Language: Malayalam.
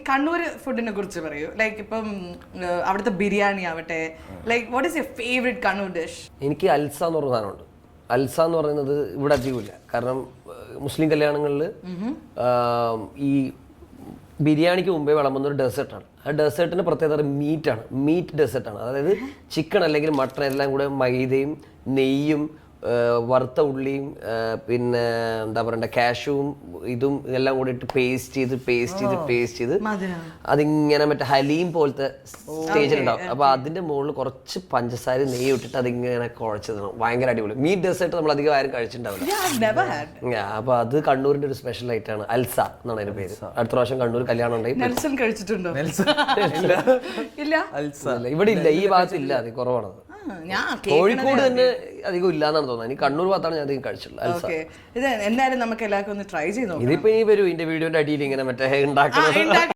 കണ്ണൂർ ഫുഡിനെ കുറിച്ച് പറയൂ. ലൈക്ക് ഇപ്പം അവിടുത്തെ ബിരിയാണി ആവട്ടെ, like what is your favourite Kannur dish? എനിക്ക് അൽസ എന്ന് പറഞ്ഞ സാധനമുണ്ട്. അൽസ എന്ന് പറയുന്നത് ഇവിടെ അധികമില്ല. കാരണം മുസ്ലിം കല്യാണങ്ങളിൽ ഈ ബിരിയാണിക്ക് മുമ്പേ വിളമ്പുന്ന ഒരു ഡെസേർട്ടാണ്. ആ ഡെസേർട്ടിന് പ്രത്യേകത മീറ്റാണ്. മീറ്റ് ഡെസേർട്ടാണ്. അതായത് ചിക്കൻ അല്ലെങ്കിൽ മട്ടൺ എല്ലാം കൂടെ മൈദയും നെയ്യും വറുത്ത ഉള്ളിയും പിന്നെ എന്താ പറയണ്ട കാഷ്യൂവും ഇതും എല്ലാം കൂടി ഇട്ട് പേസ്റ്റ് ചെയ്ത് അതിങ്ങനെ മറ്റേ ഹലീം പോലത്തെ സ്റ്റേജിലുണ്ടാവും. അപ്പൊ അതിന്റെ മുകളിൽ കുറച്ച് പഞ്ചസാര നെയ്യ് ഇട്ടിട്ട് അതിങ്ങനെ കുഴച്ചത് ഭയങ്കര അടിപൊളി. മീറ്റ് ഡെസേർട്ട് നമ്മൾ അധികം ആരും കഴിച്ചിട്ടുണ്ടാവില്ല. അപ്പൊ അത് കണ്ണൂരിന്റെ ഒരു സ്പെഷ്യൽ ആയിട്ടാണ്. അൽസ എന്നാണ് അതിന്റെ പേര്. അടുത്ത പ്രാവശ്യം കണ്ണൂർ കല്യാണം നെൽസൺ കഴിച്ചിട്ടുണ്ടോ? ഇവിടെ ഇല്ല, ഈ ഭാഗത്ത് ഇല്ല, അത് കുറവാണത്. കോഴിക്കോട് തന്നെ അധികം ഇല്ലാന്നാണ് തോന്നുന്നത്. എനിക്ക് കണ്ണൂർ ഭാഗത്താണ് ഞാൻ അധികം കഴിച്ചിട്ടുള്ളത്. ഇത് എന്തായാലും നമുക്ക് എല്ലാവർക്കും ഒന്ന് ട്രൈ ചെയ്ത് നോക്കാം. ഇതിപ്പോ ഈ വരും ഇതിന്റെ വീഡിയോന്റെ അടിയിൽ ഇങ്ങനെ മറ്റേ ഉണ്ടാക്കുന്നത്